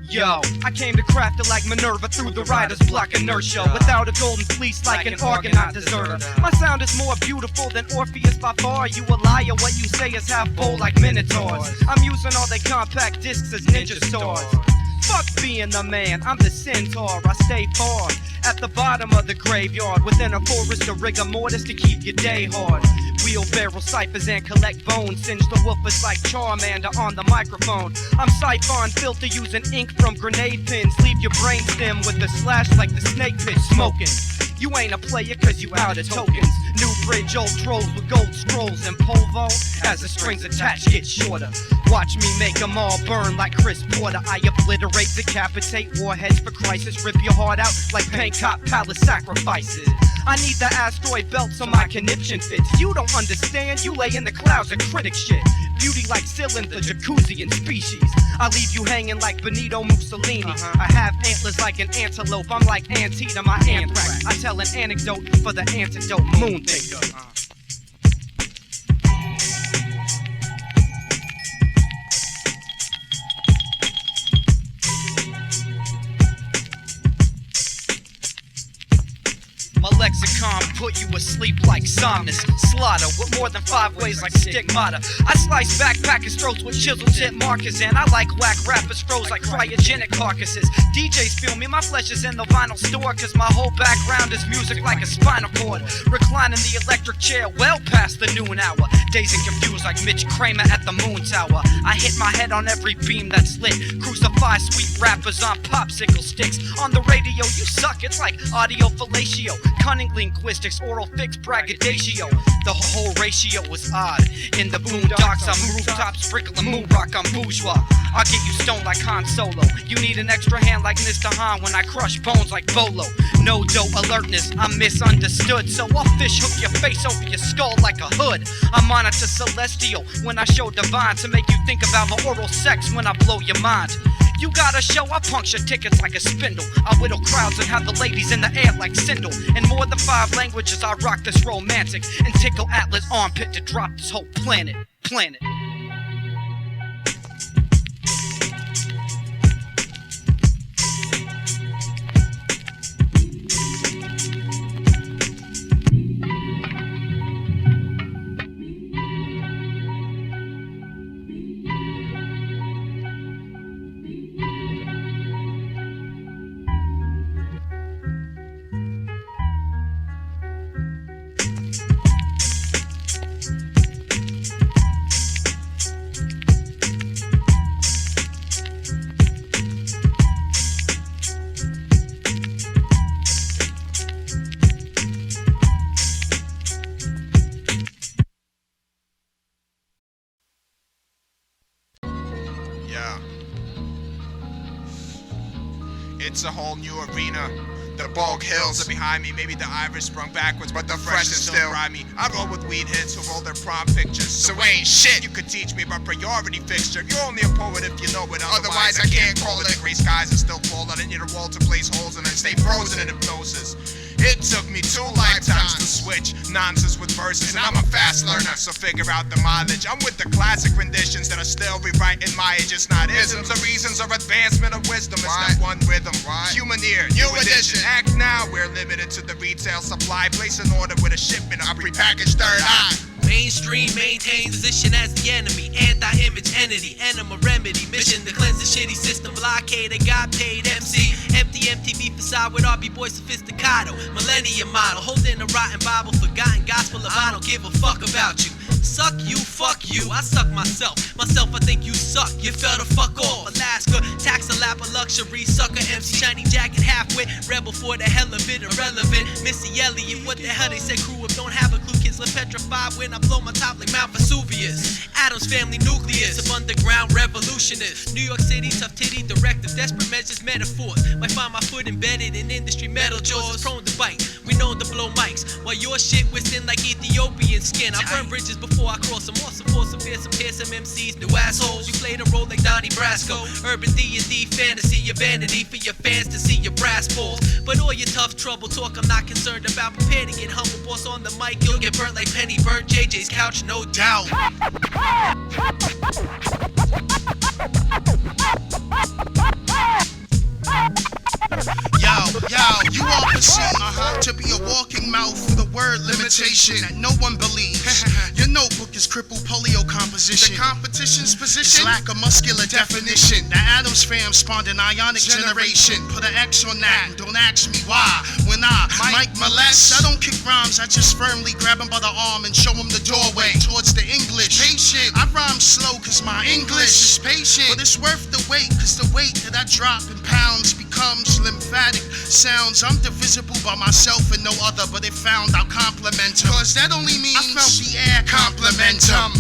Yo, I came to craft it like Minerva through the writer's block inertia. Without a golden fleece like an Argonaut deserter. My sound is more beautiful than Orpheus by far. You a liar, what you say is half bold like Minotaurs. I'm using all they compact discs as ninja swords. Fuck being the man, I'm the centaur. I stay far at the bottom of the graveyard, within a forest of rigor mortis to keep your day hard. Wheelbarrow ciphers and collect bones. Singe the woofers like Charmander on the microphone. I'm siphon filter using ink from grenade pins. Leave your brainstem with a slash like the snake pit smoking. You ain't a player cause you out of tokens. New bridge, old trolls with gold scrolls and polvo. As the strings attached get shorter. Watch me make them all burn like Chris Porter. I obliterate, decapitate warheads for crisis. Rip your heart out like paint cop palace sacrifices. I need the asteroid belt so my conniption fits. You don't understand, you lay in the clouds of critic shit. Beauty like cylinder, jacuzzi and species. I leave you hanging like Benito Mussolini. I have antlers like an antelope, I'm like Antietam, my anthrax. I tell an anecdote for the antidote, moon thinker. My lexicon put you asleep like somnus. Slaughter with more than 5 ways like stigmata. I slice backpackers' throats with chisels, hit markers, and I like whack rappers' throws like cryogenic carcasses. DJs feel me, my flesh is in the vinyl store, cause my whole background is music like a spinal cord. Reclining the electric chair well past the noon hour. Dazed and confused like Mitch Kramer at the moon tower. I hit my head on every beam that's lit. Crucify sweet rappers on popsicle sticks. On the radio you suck, it's like audio fellatio. Cunning linguistics, oral fix, braggadocio. The whole ratio was odd. In the boondocks, I'm rooftop, sprinkling moon rock, I'm bourgeois. I'll get you stoned like Han Solo. You need an extra hand like Mr. Han when I crush bones like Bolo. No dope alertness, I'm misunderstood. So I'll fish hook your face over your skull like a hood. I monitor celestial when I show divine to make you think about my oral sex when I blow your mind. You got a show, I puncture tickets like a spindle. I whittle crowds and have the ladies in the air like Sindel. In more than 5 languages, I rock this romantic and tickle Atlas armpit to drop this whole planet. It's a whole new arena. The bog hills are behind me. Maybe the iris sprung backwards, but the freshness still ride me. I roll with weed hits who roll their prom pictures. So ain't shit you could teach me about priority fixture. You're only a poet if you know it. Otherwise I can't call it. The gray skies are still fall. I need a wall to place holes and then stay frozen in hypnosis. It took me 2 lifetimes to switch nonsense with verses, and I'm a fast learner, so figure out the mileage. I'm with the classic renditions that are still rewriting my age. It's not isms or reasons or advancement of wisdom. It's that one rhythm. Human ear, new edition. Act now, we're limited to the retail supply. Place an order with a shipment of prepackaged third eye. Mainstream maintains position as the enemy. Anti-image entity, enema remedy. Mission to cleanse the shitty system. Blockade, got paid MC. Empty MTV facade with RB boy sophisticato. Millennium model, holding a rotten Bible. Forgotten gospel of I don't give a fuck about you. Suck you, fuck you, I suck myself. Myself, I think you suck, you fell the fuck off. Alaska, tax a lap of luxury. Sucker MC, shiny jacket, half-wit. Rebel for the hell of it, irrelevant. Missy Elliott, what the hell they say crew up don't have a clue. Kids live petrified when I blow my top like Mount Vesuvius. Adam's family nucleus of underground revolutionists. New York City, tough titty, directive, desperate measures, metaphors. Might find my foot embedded in industry metal jaws. Prone to bite, we know to blow mics. While your shit thin like Ethiopian skin. I burn bridges before I cross them. Also for some fearsome MCs, new assholes. You played a role like Donnie Brasco. Urban D&D fantasy, your vanity for your fans to see your brass balls. But all your tough trouble talk, I'm not concerned about. Prepare to get humble, boss on the mic. You'll get burnt like Penny burnt JJ's couch, no doubt. imitation that no one believes. Your notebook is crippled polio composition. The competition's position is lack of muscular definition. The Addams fam spawned an ionic generation. Put an X on that and don't ask me why. When I Mike molest, I don't kick rhymes, I just firmly grab him by the arm and show him the doorway towards the English. Patient, I rhyme slow cause my English is patient, but it's worth the wait cause the weight that I drop in pounds becomes lymphatic sounds. I'm divisible by myself and no other, but it found I'll compliment him, cause that only means I felt the air compliment him.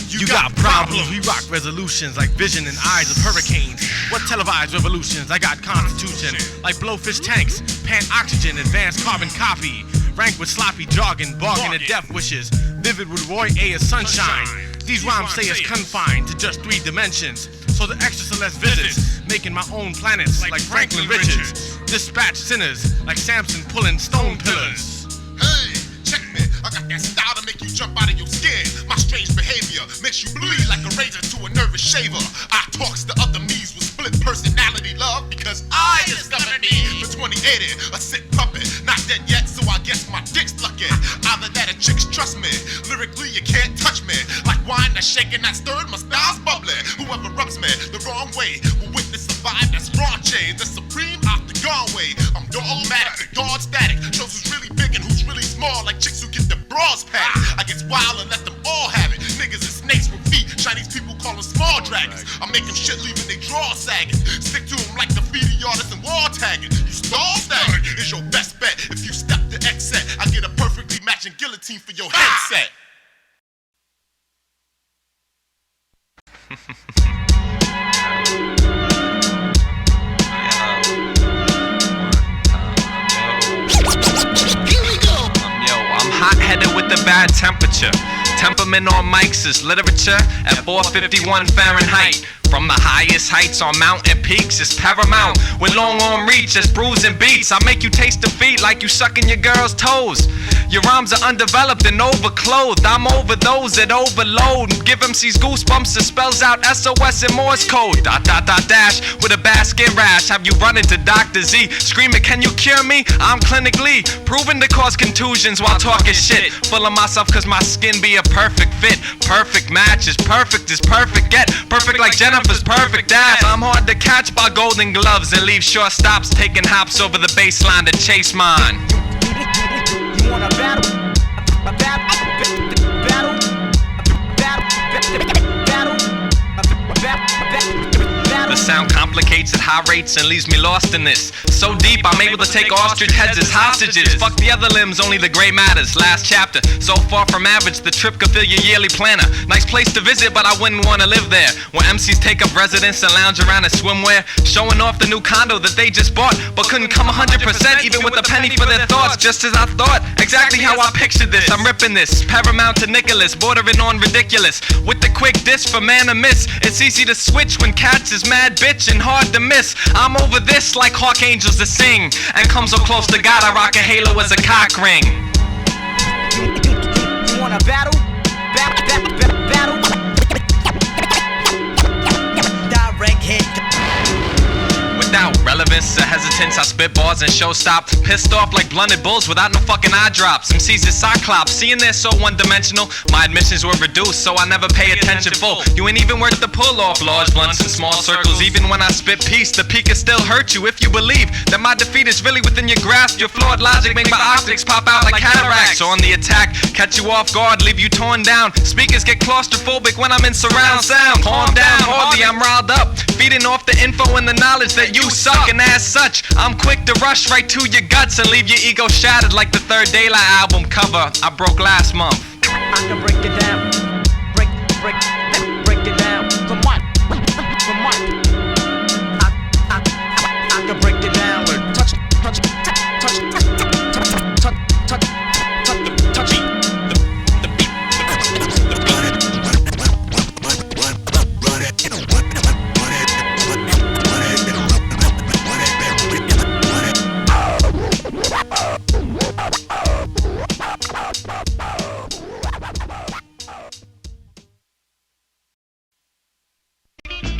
You got problems, we rock resolutions like vision and eyes of hurricanes. What televised revolutions? I got constitution like blowfish tanks, pan oxygen, advanced carbon copy. Rank with sloppy jargon, bargain and death wishes. Vivid with Roy A as sunshine. These rhymes say it's confined to just 3 dimensions. So the extra celeste visits, making my own planets like Franklin Richards. Dispatch sinners like Samson pulling stone pillars. Hey, check me, I got that style to make you jump out of your skin. My strange behavior makes you bleed like a razor to a nervous shaver. I talks to other me's with split personality, love, because I discovered me for 2080, a sick puppet, not dead yet, so I guess my dick's lucky. Either that or chicks trust me, lyrically you can't touch me. Like wine that's shaking, that's stirred, my style's bubbly. Whoever rubs me the wrong way will witness a vibe that's raunchy. The Supreme Okktagon way, I'm dogmatic, God static, shows who's really big and who's really small, like chicks who get the bras packed. I get wild and let them all have it. Niggas and snakes with feet, Chinese people call them small dragons. I make them shit leaving they draw sagging. Stick to them like graffiti artists and wall tagging. You stall stagging is your best bet. If you step the X set, I get a perfectly matching guillotine for your headset. I'm hot-headed with a bad temperature. Temperament on mics is literature at 451 Fahrenheit. From the highest heights on mountain peaks, it's paramount. With long arm reach, it's bruising beats. I make you taste defeat like you sucking your girl's toes. Your rhymes are undeveloped and overclothed. I'm over those that overload. Give MCs goosebumps, it spells out SOS in Morse code. ... dash with a basket rash. Have you run into Dr. Z? Screaming, can you cure me? I'm clinically proven to cause contusions while talking shit. Full of myself cause my skin be a perfect fit. Perfect match is perfect as perfect get. Perfect like Jennifer's perfect ass. I'm hard to catch by golden gloves and leave short stops taking hops over the baseline to chase mine. You want a battle? A battle? The sound complicates at high rates and leaves me lost in this. So deep I'm able to take ostrich heads as hostages. Fuck the other limbs, only the gray matters. Last chapter, so far from average, the trip could fill your yearly planner. Nice place to visit, but I wouldn't want to live there. Where MCs take up residence and lounge around in swimwear, showing off the new condo that they just bought, but couldn't come 100% even with a penny for their thoughts. Just as I thought, exactly how I pictured this. I'm ripping this, Paramount to Nicholas, bordering on ridiculous. With the quick dish for man to miss, it's easy to switch when cats is mad bitch and hard to miss. I'm over this like hawk angels to sing, and come so close to God I rock a halo as a cock ring. You want a battle? Battle? Direct hit. Without relevance or hesitance, I spit bars and show stop. Pissed off like blunted bulls without no fucking eye drops. MCs is cyclops, seeing they're so one-dimensional. My admissions were reduced, so I never pay attention full. You ain't even worth the pull off large blunts in small circles. Even when I spit peace, the peak can still hurt you if you believe that my defeat is really within your grasp. Your flawed logic make my optics pop out like cataracts. On the attack, catch you off guard, leave you torn down. Speakers get claustrophobic when I'm in surround sound. Calm down, hardly I'm riled up, feeding off the info and the knowledge that you suck, and as such, I'm quick to rush right to your guts and leave your ego shattered like the third Daylight album cover I broke last month. I can break it down. Break it down. From what? I can break it down. Touch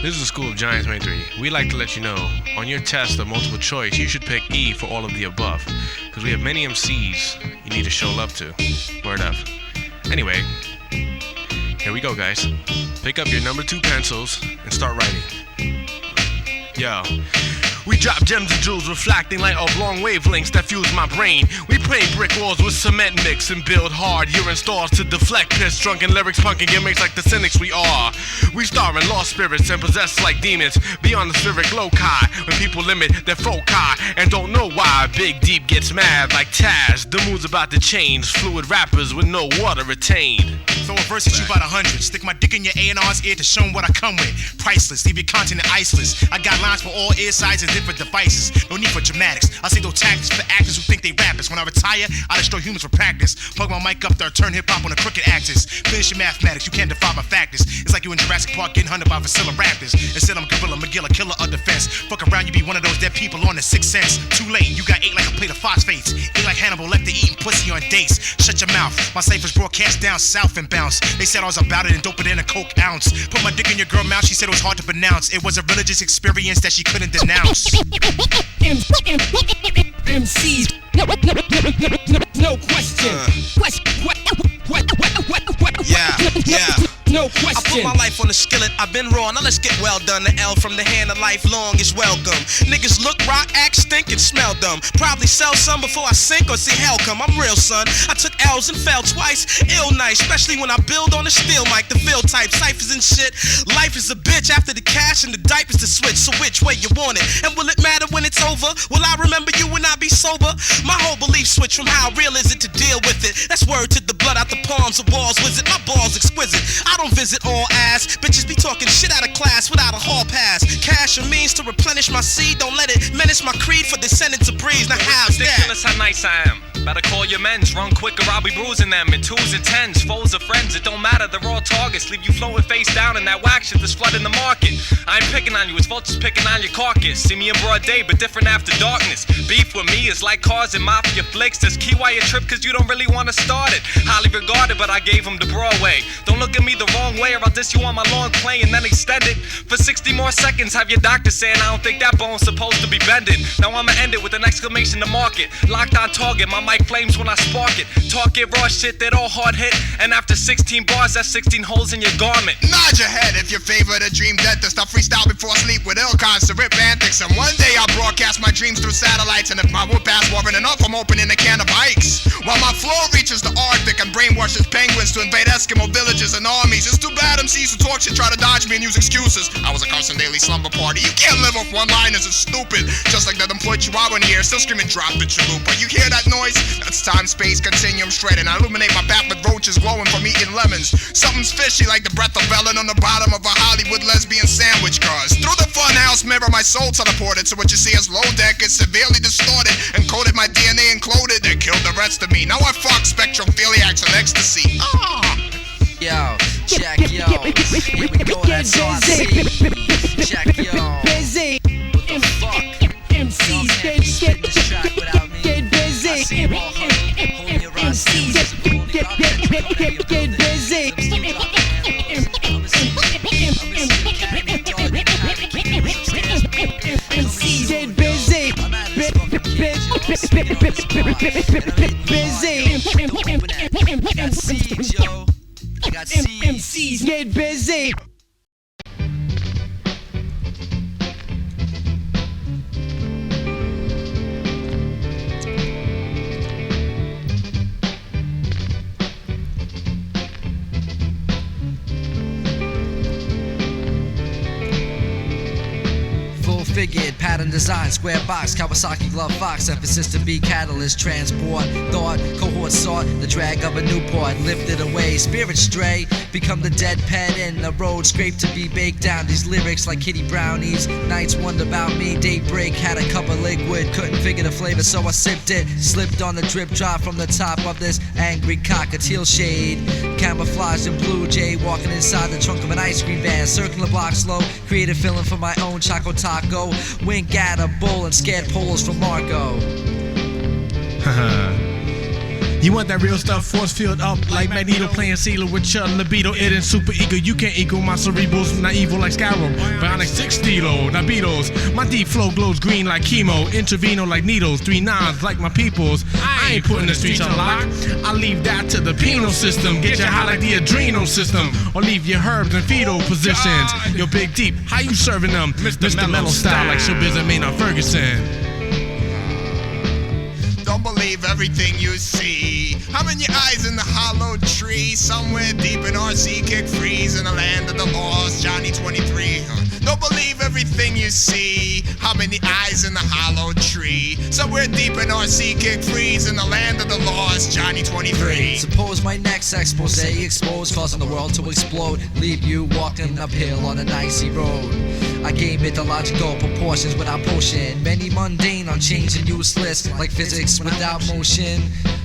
This is the School of Johnny23. We like to let you know, on your test of multiple choice, you should pick E for all of the above. Because because we have many MCs you need to show love to. Word up. Anyway, here we go, guys. Pick up your number 2 pencils and start writing. Yo. We drop gems and jewels reflecting light of long wavelengths that fuse my brain. We paint brick walls with cement mix and build hard urine stars to deflect piss drunken lyrics, punking gimmicks like the cynics we are. We star in lost spirits and possessed like demons beyond the spheric loci when people limit their foci and don't know why. Big Deep gets mad like Taz. The mood's about to change. Fluid rappers with no water retained. Throw a verse at you about 100. Stick my dick in your A&R's ear to show 'em what I come with. Priceless, leave your content iceless. I got lines for all ear sizes and different devices. No need for dramatics. I say no tactics for actors who think they rappers. When I retire, I destroy humans for practice. Plug my mic up there, turn hip-hop on a crooked axis. Finish your mathematics, you can't defy my factors. It's like you in Jurassic Park getting hunted by Velociraptors. Instead I'm Gorilla, McGill, a killer of defense. Fuck around, you be one of those dead people on the Sixth Sense. Too late, you got ate like a plate of phosphates. Ate like Hannibal, left to eating pussy on dates. Shut your mouth, my ciphers broadcast down south and bounce. They said I was about it and dope it in a coke ounce. Put my dick in your girl mouth, she said it was hard to pronounce. It was a religious experience that she couldn't denounce. MCs, no question. Yeah. No I put question. my life on the skillet, I've been raw, now let's get well done. The L from the hand of life long is welcome. Niggas look, rock, act, stink, and smell dumb. Probably sell some before I sink or see hell come. I'm real, son. I took L's and fell twice. Ill nice, especially when I build on the steel mic. The field type, ciphers and shit. Life is a bitch after the cash and the diapers to switch. So which way you want it? And will it matter when it's over? Will I remember you when I be sober? My whole belief switch from how real is it to deal with it. That's word to the blood out the palms of walls. Wizard, my balls exquisite. I don't visit all ass. Bitches be talking shit out of class without a hall pass. Cash or means to replenish my seed. Don't let it menace my creed for descendants of Breez. Now how's that? Ridiculous how nice I am. Better call your men's. Run quick or I'll be bruising them in 2s and 10s. Foes or friends, it don't matter. They're all targets. Leave you floating face down in that wax shit that's flooding the market. I ain't picking on you, it's vultures picking on your carcass. See me in broad day, but different after darkness. Beef with me is like cars in mafia flicks. That's key why you trip, cause you don't really wanna start it. Highly regarded, but I gave him the Broadway. Don't look at me the wrong way or I'll diss you on my long play and then extend it for 60 more seconds. Have your doctor saying I don't think that bone's supposed to be bending. Now I'ma end it with an exclamation to mark it. Locked on target, my mic flames when I spark it. Talk it raw shit that all hard hit. And after 16 bars, that's 16 holes in your garment. Nod your head if you favor the dream dentist. I freestyle before sleep with ill kinds to rip antics. And one day I'll broadcast my dreams through satellites. And if my whoop ass wasn't enough, I'm opening a can of Ikes. While my flow reaches the Arctic and brainwashes penguins to invade Eskimo villages and armies. It's too bad MCs who talk shit try to dodge me and use excuses. I was a constant daily slumber party. You can't live off one-liners, it's stupid. Just like that employed chihuahua in the air, still screaming drop the chalupa. You hear that noise? That's time, space, continuum shredding. I illuminate my back with roaches glowing from eating lemons. Something's fishy like the breath of Ellen on the bottom of a Hollywood lesbian sandwich cars. Through the funhouse mirror, my soul teleported. So what you see as LoDeck is severely distorted. Encoded my DNA and cloned it. Killed the rest of me. Now I fuck spectrophiliacs and ecstasy. Yo, check yo. Here we go, that's all I see. Check yo. Busy. What the fuck? MCs Can't spit this track without me. get busy. I see you all huddled, holding your eyes still. Get busy. MCs get busy. MCs get busy. Figured, pattern design, square box, Kawasaki glove fox, emphasis to be catalyst, transport, thought, cohort sought, the drag of a Newport, lifted away, spirit stray, become the dead pet in the road, scraped to be baked down, these lyrics like kitty brownies, nights wonder about me, daybreak, had a cup of liquid, couldn't figure the flavor so I sipped it, slipped on the drip drop from the top of this angry cockatiel shade, camouflaged in blue jay, walking inside the trunk of an ice cream van, circling the block slow, creative feeling for my own Choco Taco, wink at a bull and scared polos from Marco. You want that real stuff, force field up like Magneto playing Sealer with your libido, it and super ego. You can't equal my cerebrals, not evil like Skyrim. Bionic 6 stilo, Nabitos. My deep flow glows green like chemo, intraveno like needles, 3 nines like my peoples. I ain't putting the streets on lock. I leave that to the penal system. Get you high like the adrenal system, or leave your herbs in fetal positions. Yo, Big Deep, how you serving them? Mr. Mellow style like Showbiz and Maynard Ferguson. Don't believe everything you see. How many eyes in the hollow tree? Somewhere deep in RC kick freeze in the land of the lost. Johnny23. Don't believe everything you see. How many eyes in the hollow tree? Somewhere deep in RC kick freeze in the land of the lost. Johnny23. Suppose my next expose exposed, causing the world to explode, leave you walking uphill on an icy road. I gain mythological proportions without potion, many mundane, unchanged and useless, like physics without motion.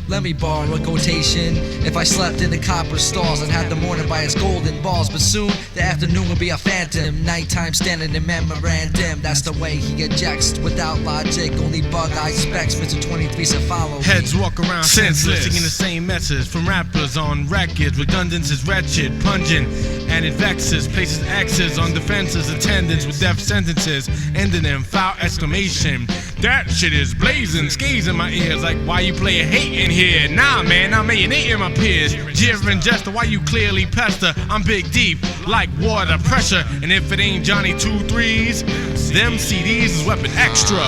Let me borrow a quotation. If I slept in the copper stalls, I'd have the morning by its golden balls. But soon, the afternoon will be a phantom. Nighttime standing in memorandum. That's the way he ejects without logic. Only bug-eyed specs, Mr. 23 to follow. Heads walk around senseless, singing the same message from rappers on records. Redundance is wretched, pungent, and it vexes. Places X's on defenses, attendants with death sentences, ending in foul exclamation. That shit is blazing, skaze in my ears like why you playin' hate in here? Nah man, I'm alienating my peers. Jeering jester, why you clearly pester? I'm Big Deep, like water pressure. And if it ain't Johnny23's, them CDs is weapon extra.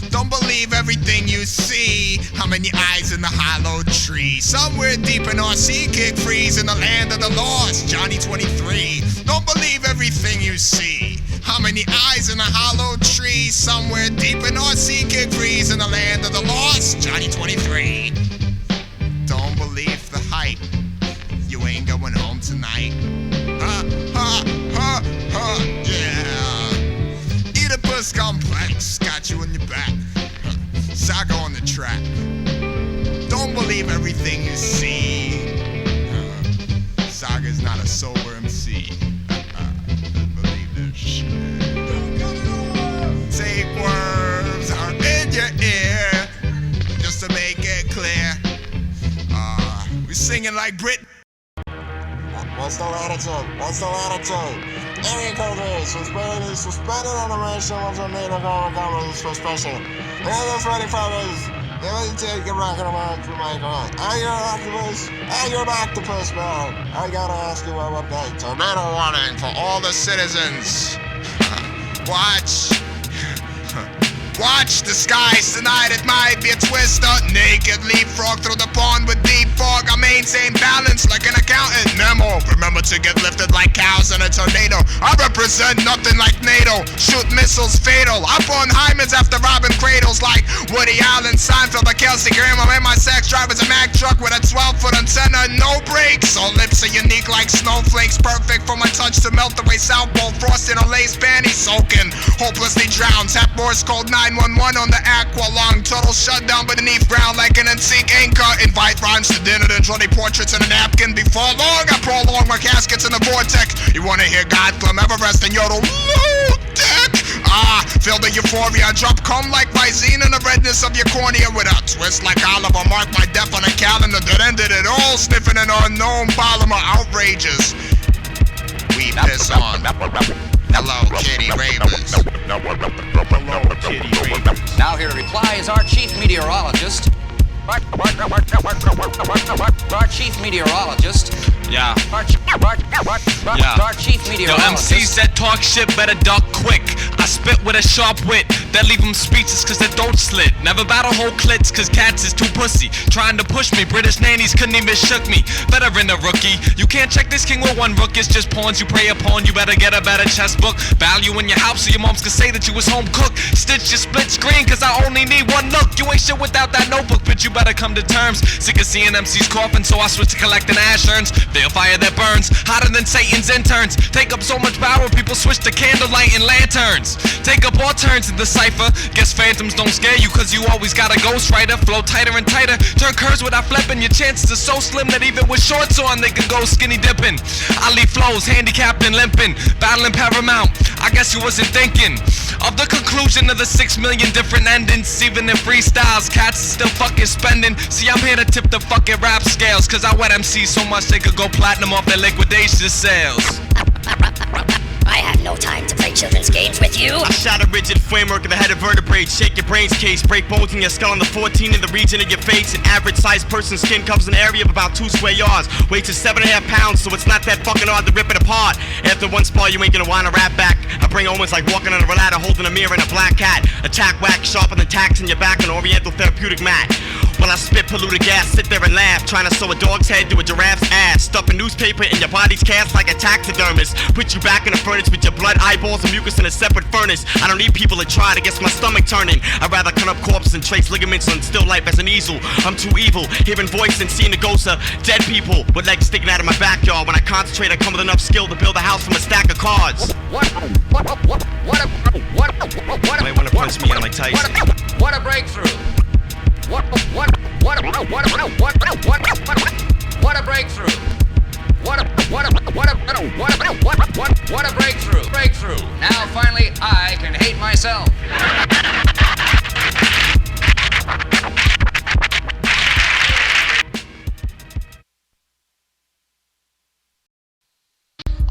Don't believe everything you see. How many eyes in the hollow tree? Somewhere deep in RC kick freeze in the land of the lost. Johnny23. Don't believe everything you see. How many eyes in a hollow tree? Somewhere deep in RC kick freeze in the land of the lost. Johnny23. Don't believe the hype. You ain't going home tonight. Yeah. Oedipus complex got you in your back. Saga on the track. Don't believe everything you see. Saga's not a sober MC. Believe this shit. Tapeworms are in your ear. Just to make it clear. We singing like Brit. What's the attitude? What's the attitude? Any country suspended animation was a made of government suspension. And that's ready for this. Let me take a rocket around to my god. Are you an octopus? Are you an octopus, man? I gotta ask you one update. Tornado warning for all the citizens. Watch the skies tonight, it might be a twister. Naked leapfrog through the pond with deep fog. I maintain balance like an accountant. Memo, remember to get lifted like cows in a tornado. I represent nothing like NATO. Shoot missiles fatal. Up on hymens after robbing cradles like Woody Allen, Seinfeld, or Kelsey Grammer. And my sex drive is a Mack truck with a 12-foot antenna, no brakes. All lips are unique like snowflakes, perfect for my touch to melt away South Pole. Frosting on lace panties, soaking, hopelessly drowned. Tap Morse code 911 on the aqua lung. Total shutdown beneath ground like an antique anchor. Invite rhymes to dinner, then draw the portraits in a napkin. Before long, I prolong my caskets in the vortex. You wanna hear God from Everest and yodel LoDeck? Feel the euphoria. Drop cum like Visine in the redness of your cornea. With a twist like Oliver. Mark my death on a calendar that ended it all. Sniffing an unknown polymer. Outrageous. We piss on. Hello, kitty ravers. Hello, kitty ravers. Now here to reply is our chief meteorologist. Our chief meteorologist. Yeah. Our chief meteorologist. Yo, MCs that talk shit better duck quick. I spit with a sharp wit that leave them speechless cause their throat slit. Never battle whole clits cause cats is too pussy. Trying to push me, British nannies couldn't even shook me. Veteran a rookie. You can't check this king with one rook, it's just pawns you prey upon. You better get a better chess book. Value in your house so your moms can say that you was home cooked. Stitch your split screen cause I only need one look. You ain't shit without that notebook, bitch, you better come to terms. Sick of seeing MCs coughing, so I switch to collecting ash urns. Feel fire that burns, hotter than Satan's interns. Take up so much power, people switch to candlelight and lanterns. Take up all turns in the cipher. Guess phantoms don't scare you cause you always got a ghostwriter. Flow tighter and tighter, turn curves without flipping. Your chances are so slim that even with shorts on they could go skinny dipping. I leave flows handicapped and limping, battling Paramount. I guess you wasn't thinking of the conclusion of the 6 million different endings. Even in freestyles, cats is still fucking spending. See, I'm here to tip the fucking rap scales, cause I wet MCs so much they could go platinum off their liquidation sales. I have no time to play children's games with you. I shot a rigid framework of the head of vertebrae. Shake your brain's case, break bones in your skull on the 14 in the region of your face. An average sized person's skin covers an area of about 2 square yards. Weighs is 7.5 pounds, so it's not that fucking hard to rip it apart. After one spar, you ain't gonna wanna rap back. I bring omens like walking on a ladder, holding a mirror and a black cat. Attack whack, sharper than tacks in your back, an oriental therapeutic mat. While I spit polluted gas, sit there and laugh, trying to sew a dog's head to a giraffe's ass. Stuff a newspaper in your body's cast like a taxidermist. Put you back in the furnace with your blood, eyeballs, and mucus in a separate furnace. I don't need people to try to get my stomach turning. I'd rather cut up corpses and trace ligaments and still life as an easel. I'm too evil, hearing voice and seeing the ghosts of dead people with legs sticking out of my backyard. When I concentrate, I come with enough skill to build a house from a stack of cards. What Might wanna punch me out like Tyson. What a breakthrough! What a breakthrough! What a breakthrough! Breakthrough! Now finally I can hate myself.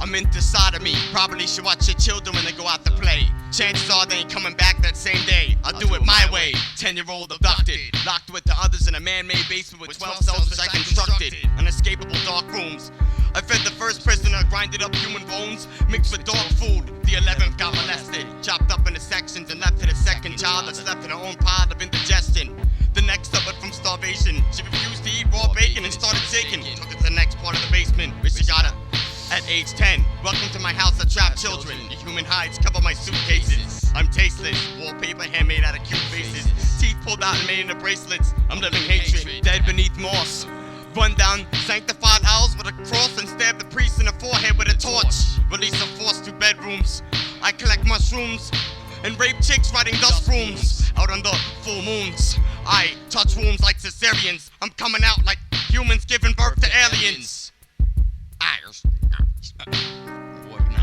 I'm into sodomy. Probably should watch your children when they go out to play. Chances are they ain't coming back that same day. I'll do it my way. 10-year-old abducted, locked with the others in a man-made basement with 12 cells which I constructed. Unescapable dark rooms. I fed the first prisoner, grinded up human bones, mixed with dog food. The 11th got molested, chopped up into sections and left to the second child that's left in her own pile of indigestion. The next suffered from starvation. She refused to eat raw bacon and started shaking. Took it to the next part of the basement, where she got her. At age 10, welcome to my house of trapped children. The human hides cover my suitcases. I'm tasteless, wallpaper handmade out of cute faces. Teeth pulled out and made into bracelets. I'm living hatred, dead beneath moss. Run down sanctified owls with a cross and stab the priest in the forehead with a torch. Release a force through bedrooms. I collect mushrooms and rape chicks riding dust rooms. Out under full moons, I touch wombs like cesareans. I'm coming out like humans giving birth to aliens. Ward 9.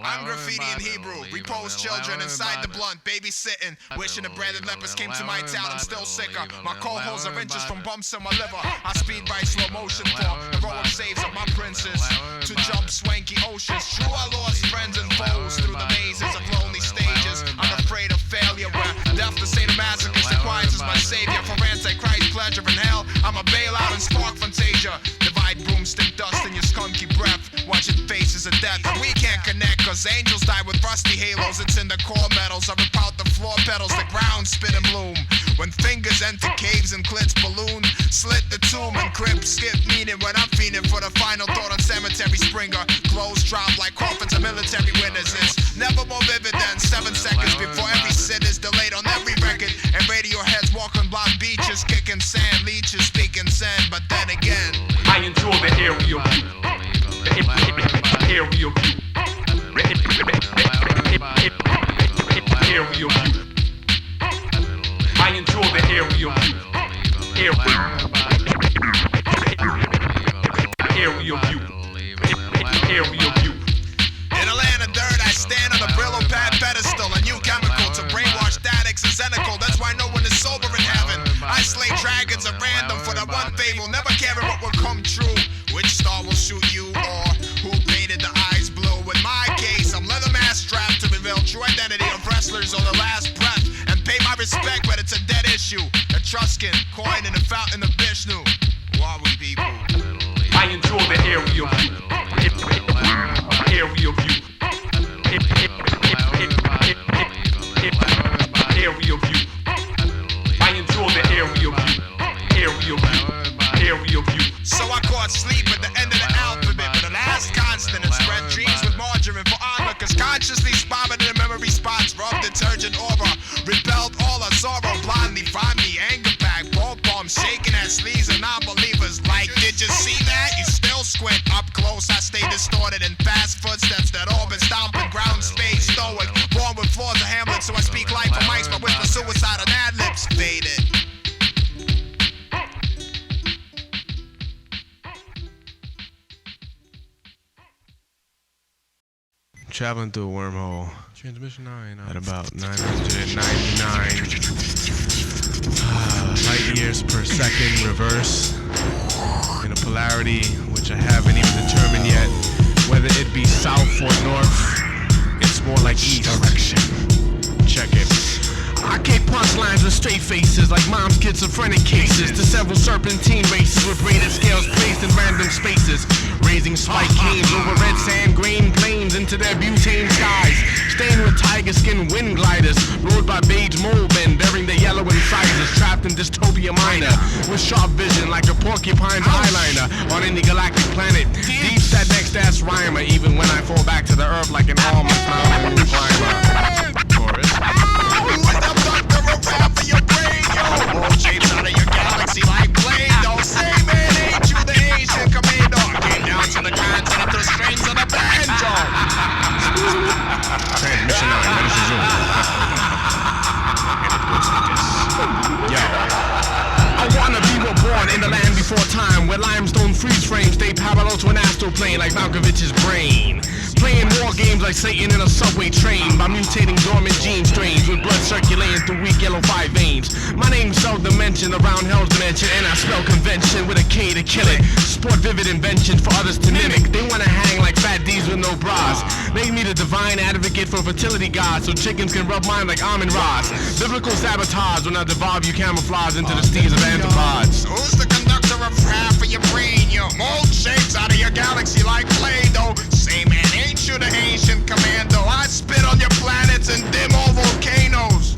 I'm graffiti in Hebrew, repose children inside the blunt, babysitting. Wishing the branded lepers came to my town, I'm still sicker. My cold-holes are inches from bumps in my liver. I speed by slow motion for heroic saves of my princes. To jump swanky oceans. True, I lost friends and foes through the mazes of lonely stages. Unafraid of failure, where death to say the masochist inquires as my savior. For antichrist pleasure in hell, I'm a bailout and spark fantasia. Divide broomstick dust in your skunky breath. Watching faces of death, and we can't connect, cause angels die with rusty halos. It's in the core metals. I rip out the floor petals, the ground spit and bloom. When fingers enter caves and clits balloon, slit the tomb and crypt skip meaning when I'm fiending for the final thought on cemetery springer. Clothes drop like coffins of military witnesses. Never more vivid than 7 seconds before every sit is delayed on every record. And radio heads walk on blonde beaches, kicking sand, leeches speaking sand. But then again, I enjoy the aerial view. Aerial view. Aerial view. I enjoy the aerial view. Aerial view. Aerial view. in a land of dirt, I stand on a Brillo pad pedestal. A new chemical to brainwash addicts is cynical. That's why no one is sober in heaven. I slay dragons at random for the one fable, never caring what will come true. Which star will shoot you, or who painted the eyes blue? In my case, I'm leather mask strapped to reveal true identity of wrestlers on the last breath, and pay my respect when it's a dead issue. Etruscan, coin in the fountain of Vishnu. Why we people? I enjoy the aerial view. Aerial view. Aerial view. I enjoy the aerial view. Aerial view. Aerial view. So I caught sleep at the end of the alphabet, but the last constant and spread dreams with margarine for onlookers. Consciously spotted in the memory spots, rubbed detergent aura, repelled all our sorrow blindly. Find me anger pack, ball palms shaking at sleeves of non-believers. Like, did you see that? You still squint up close. I stay distorted in fast footsteps that orbit, stomping ground space stoic. Born with flaws of Hamlet, so I speak life for mics. but with the suicide and ad-libs faded. Traveling through a wormhole. Transmission 9 at about 999 light years per second reverse in a polarity which I haven't even determined yet whether it be south or north. It's more like east direction. Check it. I keep punchlines with straight faces like mom's schizophrenic cases to several serpentine races with braided scales placed in random spaces, raising spike canes over red sand grain plains into their butane skies, stained with tiger skin wind gliders, rode by beige mole men bearing their yellow incisors, trapped in dystopia minor with sharp vision like a porcupine's eyeliner on any galactic planet. Deep that next ass rhymer, even when I fall back to the earth like an almost mountain climber. Chorus. What the fuck the rap for your brain, yo? All shapes out of your galaxy like Play-Doh. Say, man, ain't you the Asian commando? Came down to the continent to the strings of the banjo. Transmission 9, what is the zoom? And it goes like this. Yo. I wanna be reborn in the land before time, where limestone freeze frames stay parallel to an astral plane like Malkovich's brain. Playing war games like Satan in a subway train by mutating dormant gene strains with blood circulating through weak yellow 5 veins. My name's seldom mentioned around hell's dimension, and I spell convention with a K to kill it. Sport vivid inventions for others to mimic. They wanna hang like fat D's with no bras. Made me the divine advocate for fertility gods so chickens can rub mine like almond rods. Biblical sabotage when I devolve you camouflage into the steeds of anthropods. Who's the conductor of rap for your brain, yo? Mold shapes out of your galaxy like Play-Doh. Say, man, ain't you the Ancient Commando? I spit on your planets and dim all volcanoes.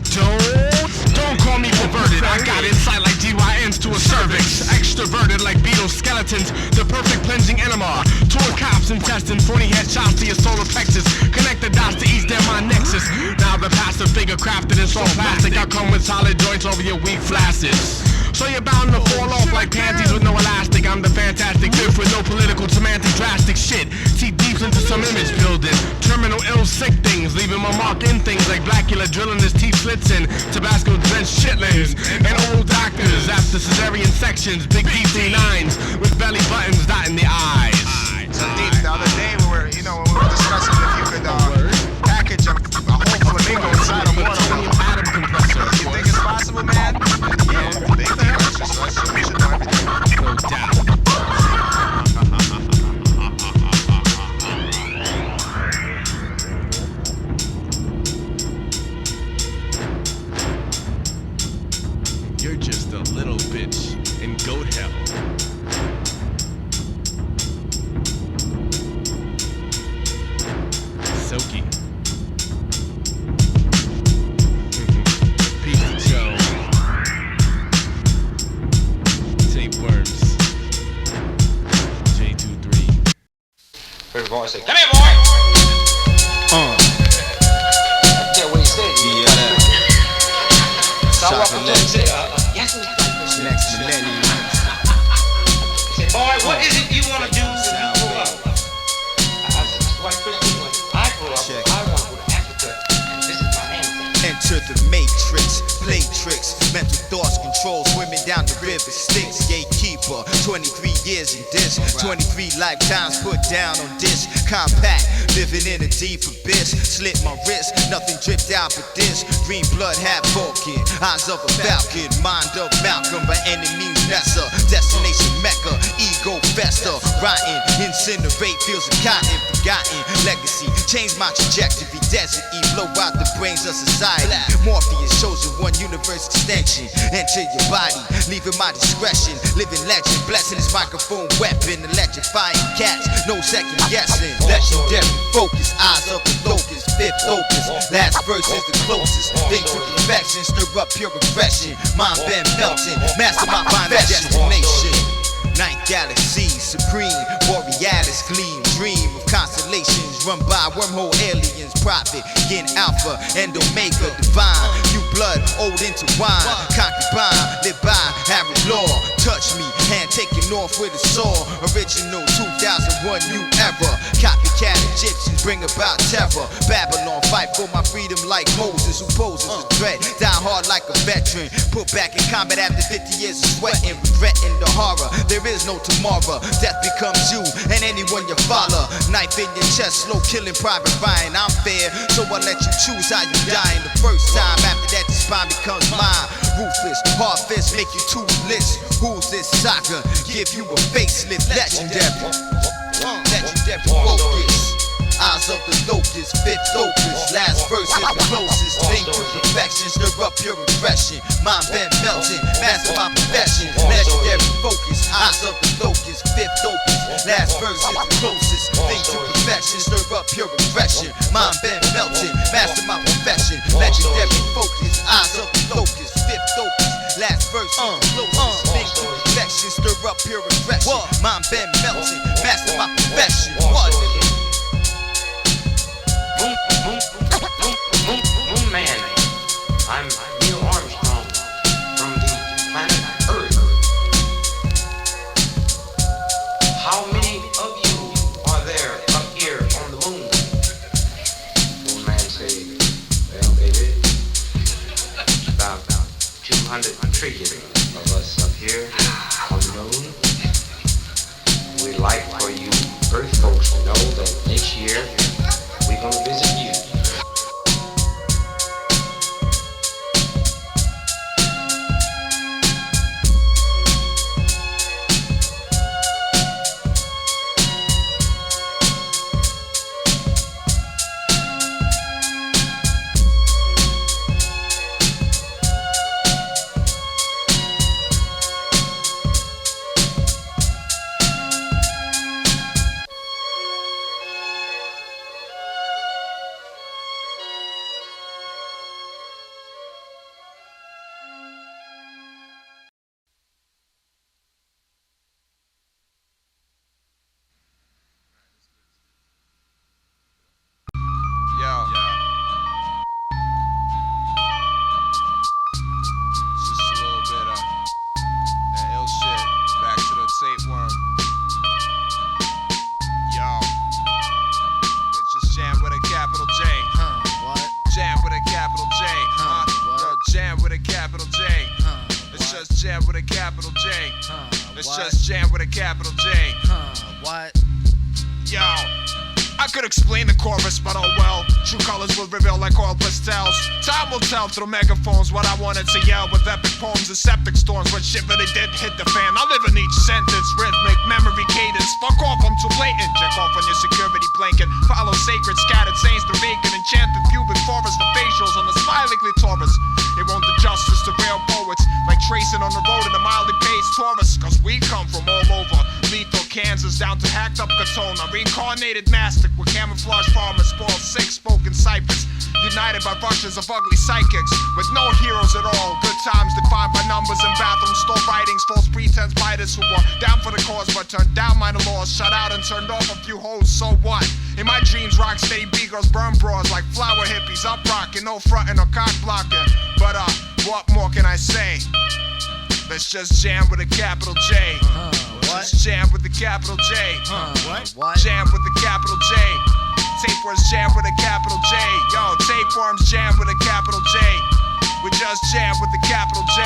Don't call me perverted. I got insight like GYNs to a cervix. Extroverted like beetle skeletons. The perfect cleansing enema. To a cop's intestine. 40 headshots to your solar plexus. Connect the dots to each my nexus. Now the passive figure crafted in soft plastic. I come with solid joints over your weak flaccid. So you're bound to fall off like panties with no elastic. I'm the fantastic fifth with no political semantic drastic shit. See deep into some image building. Terminal ill sick things, leaving my mark in things like Blackula drilling his teeth slits in Tabasco drenched shitlings. And old doctors after cesarean sections, big D39s with belly buttons dotting the eyes. So deep, the other day we were discussing if you could package a whole flamingo inside a water atom compressor. You think it's possible, man? Yeah, they think it's just us, so we should know everything. No doubt. You're just a little bitch in goat hell. Silky. Peace to Joe. Tapeworms. J23. First boy say, come here, boy! Yeah, what you say? Yeah. So I walk up to him and say, yes, Next millennium. say, boy, what is it you want to do when you grow up? I said, white Christian, when I grow up, I want to go to Africa, and this is my answer. Enter the matrix, play tricks, mental thoughts control, swimming down the river Styx, gatekeeper, 23 years in this, 23 lifetimes put down on this, compact, living in a deep abyss, slit my wrist, nothing dripped out but this, green blood half Vulcan, eyes of a falcon, mind of Malcolm, by any means necessary, destination Mecca, ego fester, rotten, incinerate, feels of cotton, forgotten, legacy, change my trajectory, desert E, blow out the brains of society, Morpheus, chosen one universe extension, enter your body, leaving my discretion, living legend, blessing this microphone weapon, electrifying cats, no second guessing, legendary focus, eyes of the locust, fifth opus, last verse is the closest, think to perfection, stir up pure aggression, mind been melting, master my final destination. Ninth galaxy, supreme, borealis, gleam, dream of constellations, run by wormhole aliens, prophet, gain alpha and omega, divine, new blood, old into wine, concubine, live by, Areal, touch me, hand taking north with a saw. Original 2001 new era. Copycat Egyptians bring about terror. Babylon fight for my freedom like Moses, who poses a threat. Die hard like a veteran. Put back in combat after 50 years of sweating, regretting the horror. There is no tomorrow. Death becomes you and anyone you follow. Knife in your chest, slow killing Private Ryan. I'm fair, so I'll let you choose how you dying the first time. After that, the spine becomes mine. Ruthless, hard fist, make you toothless. Who's this Saga? Give you a facelift. Legendary. Legendary focus. Eyes of the locust, fifth opus. Last verse is the closest thing to perfection. Stir up your impression. Mind been melting, master my profession. Legendary focus. Eyes of the locust, fifth opus. Last verse is the closest thing to perfection. Stir up your impression. Mind been melting, master my profession. Legendary focus. Eyes of the locust, fifth opus. Last verse is the closest thing to perfection. Stir up your impression. Mind been melting, master my profession. What? Moon Man, I'm Neil Armstrong from the planet Earth. How many of you are there up here on the moon? Moon Man say, well, baby, about 200 trillion of us up here on the moon. We'd like for you Earth folks to know that next year we're gonna visit you. Tapeworm. Yo. It's just jam with a capital J. What? Jam with a capital J. Yo, jam with a capital J. It's just jam with a capital J. It's just jam with a capital J. What? Yo. I could explain the chorus, but oh well. True colors will reveal like oil pastels. Time will tell through megaphones what I wanted to yell. With epic poems and septic storms, when shit really did hit the fan. I live in each sentence, rhythmic, memory cadence. Fuck off, I'm too blatant. Check off on your security blanket. Follow sacred, scattered saints through vacant, enchanted pubic forest for facials on the smiley clitoris. It won't do justice to real poets, like tracing on the road in a mildly paced Taurus. Cause we come from all over, lethal Kansas down to hacked up Katona. Reincarnated mastic with camouflage farmers, spoiled sick spoken cypress. United by rushes of ugly psychics, with no heroes at all. Good times defined by numbers and bathroom store writings. False pretense biters who were down for the cause but turned down minor laws. Shut out and turned off a few hoes, so what? In my dreams, rock steady B-girls burn bras like flower hippies. Up rockin', no frontin' or cock blocking. But what more can I say? Let's just jam with a capital J. What? Just jam with the capital J. What? Jam with the capital J. Tapeworms jam with a capital J. Yo, tapeworms jam with a capital J. We just jam with the capital J.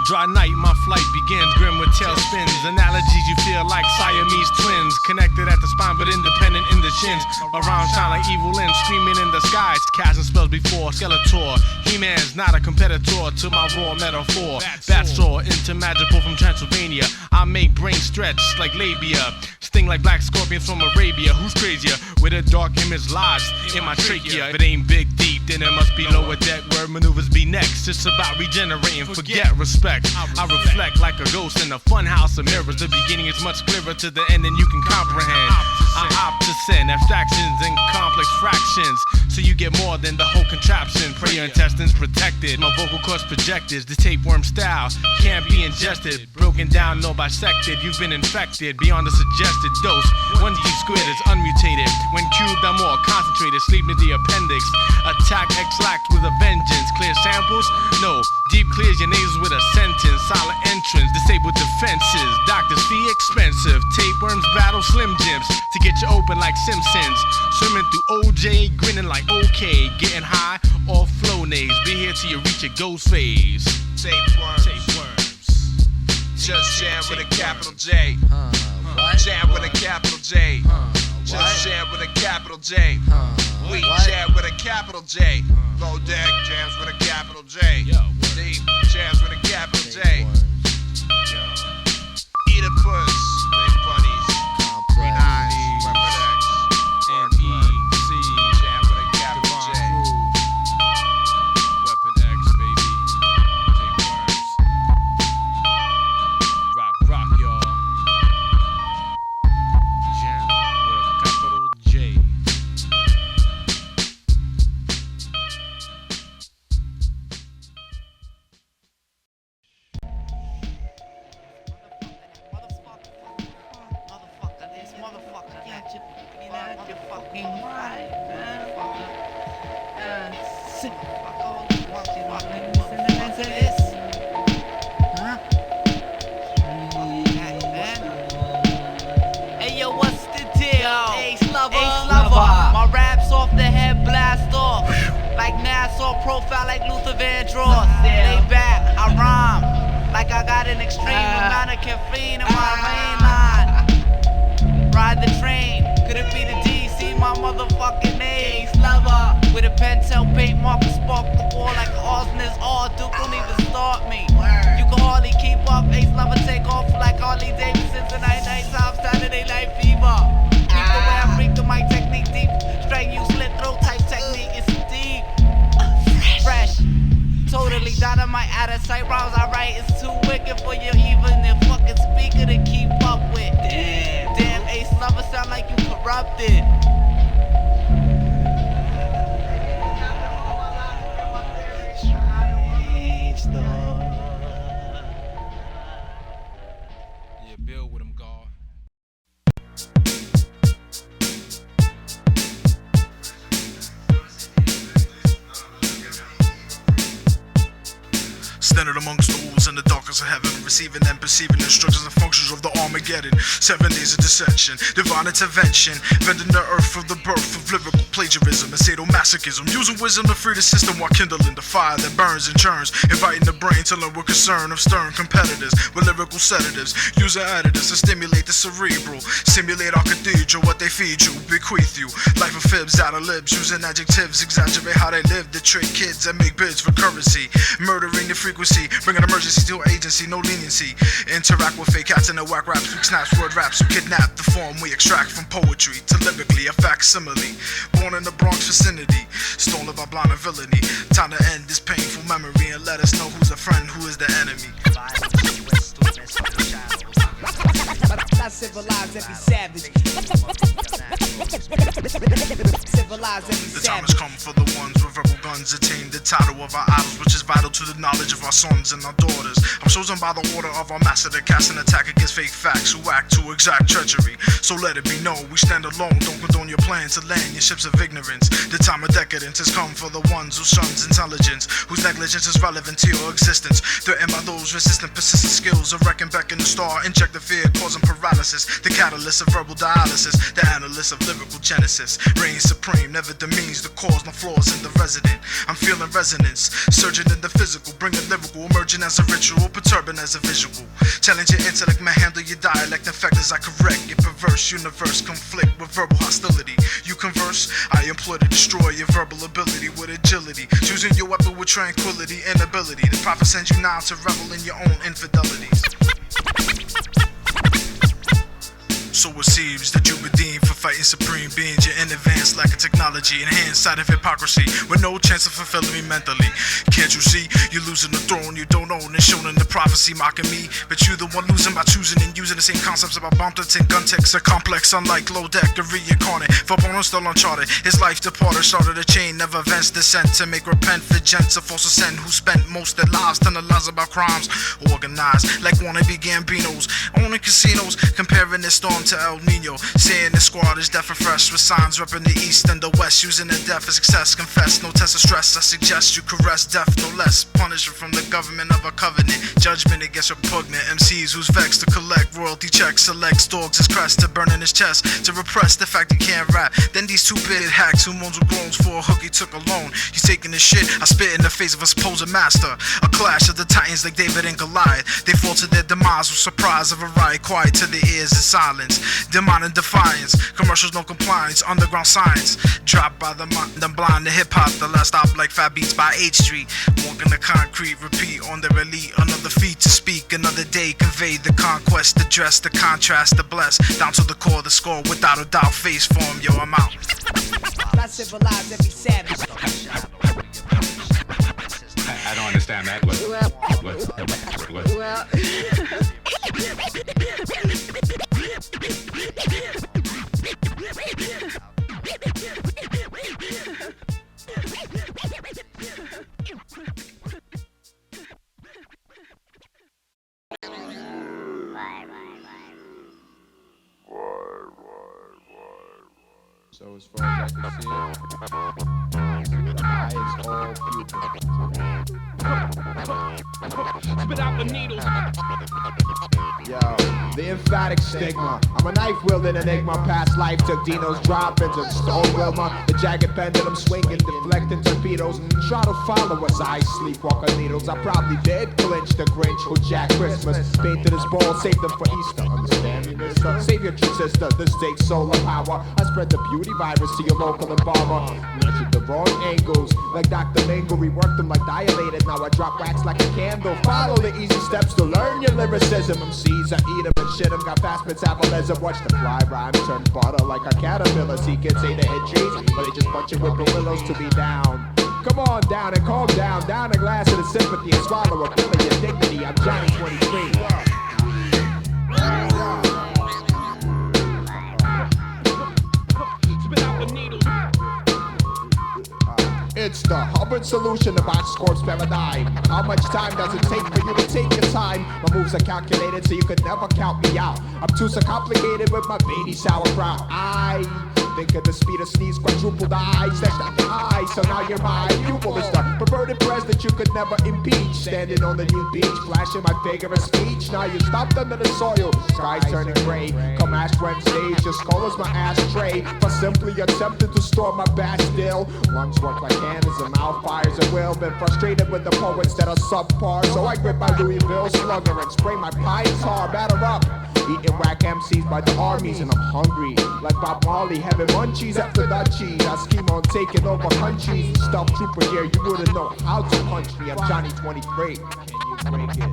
Dry night, my flight begins, grim with tail spins. Analogies you feel like Siamese twins, connected at the spine but independent in the shins. Around shine like evil ends, screaming in the skies. Casting spells before Skeletor. He-Man's not a competitor to my raw metaphor. Bat saw into magical from Transylvania. I make brain stretch like labia, sting like black scorpions from Arabia. Who's crazier? With a dark image lodged in my trachea. If it ain't big deep, then it must be lower deck where maneuvers be next. It's about regenerating, forget respect. I reflect like a ghost in a fun house of mirrors. The beginning is much clearer to the end than you can comprehend. I opt to send abstractions and complex fractions, so you get more than the whole contraption. Pray your intestines protected, my vocal cords projected. The tapeworm style can't be ingested, broken down, no bisected. You've been infected beyond the suggested dose. 1G squared is unmutated. When cubed, I'm more concentrated. Sleep in the appendix. Attack X-lax with a vengeance. Clear samples? No. Deep clears your nasals with a sentence. Silent entrance, disabled defenses. Doctor's fee expensive. Tapeworms battle Slim Jims to get you open like Simpsons. Swimming through OJ, grinning like okay. Getting high, all flow nays. Be here till you reach your ghost phase. Tapeworms. Just jam with a capital J. Jam with a capital J. Just jam with a capital J. We jam with a capital J. LoDeck jams with a capital J. Deep jams with a capital J. Oedipus, Big Bunnies, Green Eyes, Weapon X, N-E-C, jam with a capital J. Weapon X, baby. Tapeworms. Rock, y'all. Jam with a capital J. Hey yo, what's the deal? Ace lover. My raps off the head blast off. Like Nassau profile like Luther Vandross. Lay back, I rhyme. Like I got an extreme amount of caffeine in my main line. Ride the train, could it be the DC, my motherfucking name? Ace lover. With a Pentel paint marker, spark the wall like an arsonist. All Duke don't even start me. You can hardly keep up. Ace lover take off like Harley Davidson tonight, nighttime, Saturday night fever. Keep the way I freak the mic technique deep. Straight you slit throat type technique, it's deep. Fresh, totally dynamite out of sight. Rhymes I write is too wicked for you, even the fucking speaker to keep up with. Damn, Ace lover sound like you corrupted. Yeah, build with him, God. Standard amongst the wolves in the darkness of heaven, receiving and perceiving instructions and functions of the Armageddon. 7 days of dissension, divine intervention, vending the earth for the birth of lyrical plagiarism and sadomasochism, using wisdom to free the system while kindling the fire that burns and churns, inviting the brain to learn with concern of stern competitors with lyrical sedatives, using additives to stimulate the cerebral, simulate our cathedral, what they feed you, bequeath you, life of fibs out of libs, using adjectives, exaggerate how they live, to trick kids and make bids for currency, murdering the frequency, bringing emergency to agency, no leniency, interact with fake cats and the whack raps, we snaps, word raps, who kidnap the form we extract from poetry, to lyrically a facsimile, born in the Bronx vicinity, stolen by blind and villainy, time to end this painful memory and let us know who's a friend, who is the enemy. I civilize every savage. Civilize every The time has come for the ones with verbal guns attain the title of our idols, which is vital to the knowledge of our sons and our daughters. I'm chosen by the order of our master to cast an attack against fake facts who act to exact treachery. So let it be known, we stand alone, don't condone your plans to land your ships of ignorance. The time of decadence has come for the ones who shuns intelligence, whose negligence is relevant to your existence. Threatened by those resistant, persistent skills of wrecking back in the star, inject the fear, causing paralysis. The catalyst of verbal dialysis, the analyst of lyrical genesis. Reigns supreme, never demeans the cause, no flaws in the resident. I'm feeling resonance, surging in the physical, bringing lyrical, emerging as a ritual, perturbing as a visual. Challenge your intellect, man, handle your dialect. In fact, as I correct your perverse universe, conflict with verbal hostility. You converse, I employ to destroy your verbal ability with agility, choosing your weapon with tranquility and ability. The prophet sends you now to revel in your own infidelities. So it seems that you've been deemed for fighting supreme beings. You're in advance, lack of technology, enhanced side of hypocrisy, with no chance of fulfilling me mentally. Can't you see? You're losing the throne you don't own, and shown in the prophecy mocking me. But you the one losing by choosing and using the same concepts about bomb threats and gun techs are complex, unlike LoDeck, the reincarnate. For opponents still uncharted, his life departed, started a chain, never vents descent to make repent for gents, a false ascent who spent most their lives telling lies about crimes organized like wannabe Gambinos, owning casinos, comparing this storm to El Nino, saying the squad is deaf and fresh with signs repping the east and the west, using the death as success. Confess, no test of stress. I suggest you caress death, no less. Punishment from the government of a covenant. Judgment against repugnant MCs who's vexed to collect royalty checks. Selects dogs his crest to burn in his chest to repress the fact he can't rap. Then these two-bitted hacks who moans with groans for a hook he took alone. He's taking his shit. I spit in the face of a supposed master. A clash of the titans like David and Goliath. They fall to their demise with surprise of a riot, quiet to their ears in silence. Demand and defiance. Commercials no compliance. Underground science. Dropped by the mind, I'm blind to hip-hop. The last stop like Fat Beats by 8th Street. Walking the concrete, repeat on their elite. Another feat to speak, another day convey the conquest, the dress, the contrast, the bless. Down to the core, the score, without a doubt, face form, yo, I'm out. I civilize every savage. I don't understand that. What? So as far as I can see, the eye is all pupil. Spit out the needle. Yo, the emphatic stigma. I'm a knife-wielding enigma. Past life took Dino's drop-ins and stole Wilma. The jagged pendulum swinging, deflecting torpedoes. Try to follow as I sleepwalk on needles. I probably did clinch the Grinch who jacked Christmas. Painted his ball, saved them for Easter. Understand me, mister? Save your true sister. This takes solar power. I spread the beauty virus to your local embalmer. Measured the wrong angles. Like Dr. Mango, reworked them like dilated. Now I drop wax like a candle. Follow the easy steps to learn your lyricism. MCs, I eat them and shit them. Got fast metabolism. Watch the fly rhyme turn butter like a caterpillar. See kids say they hit trees, but they just bunch it with the willows to be down. Come on down and calm down. Down a glass of the sympathy and swallow a pill of your dignity. I'm Johnny23. It's the Hubbard solution to Box Corp's paradigm. How much time does it take for you to take your time? My moves are calculated so you could never count me out. I'm too so complicated with my veiny sauerkraut. I think of the speed of sneeze, quadruple the eyes. That's not the eye, so now you're my pupil. It's the perverted press that you could never impeach. Standing on the new beach, flashing my vigorous speech. Now you stopped under the soil, sky's turning gray. Come Ash Wednesday, just call us my ashtray. For simply attempting to store my Bastille. Lungs work like cannons and mouth fires at will. Been frustrated with the poets that are subpar, so I grip my Louisville slugger and spray my pine tar. Batter up, eating whack MCs by the armies, and I'm hungry like Bob Marley, having munchies after that cheese. I scheme on taking over countries and stuff trooper here. You wouldn't know how to punch me. I'm Johnny23. Can you break it?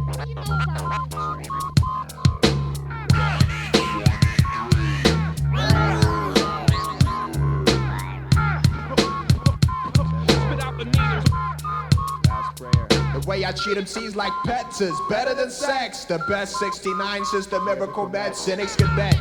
The way I treat MCs like pets is better than sex. The best 69 system miracle med. Cynics can bet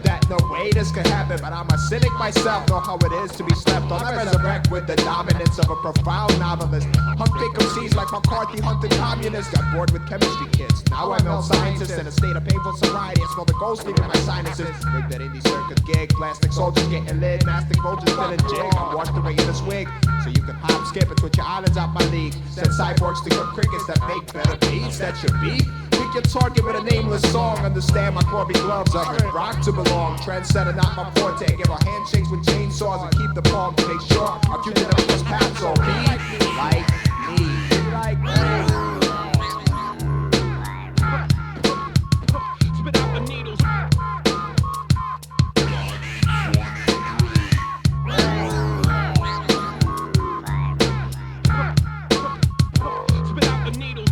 that no way this could happen, but I'm a cynic myself. Know how it is to be slept on. I resurrect with the dominance of a profound novelist. Hunt fake MCs like McCarthy hunted communists. Got bored with chemistry kids. Now I'm a scientist in a state of painful sobriety. I smell the ghost leaving my sinuses. Break that indie circus gig. Plastic soldiers getting lit. Mastic vultures spinning jig. I'm washed away in this wig, so you can hop, skip, and twitch your islands out my league. Set cyborgs to good crickets that make better beats. That should be. Pick your target with a nameless song. Understand my Corby gloves are in rock to belong. Trendsetter, not my forte. Give our handshakes with chainsaws and keep the palm to make sure our future never cross paths on me. Like me. Like me. Spit out the needles. Spit out the needles.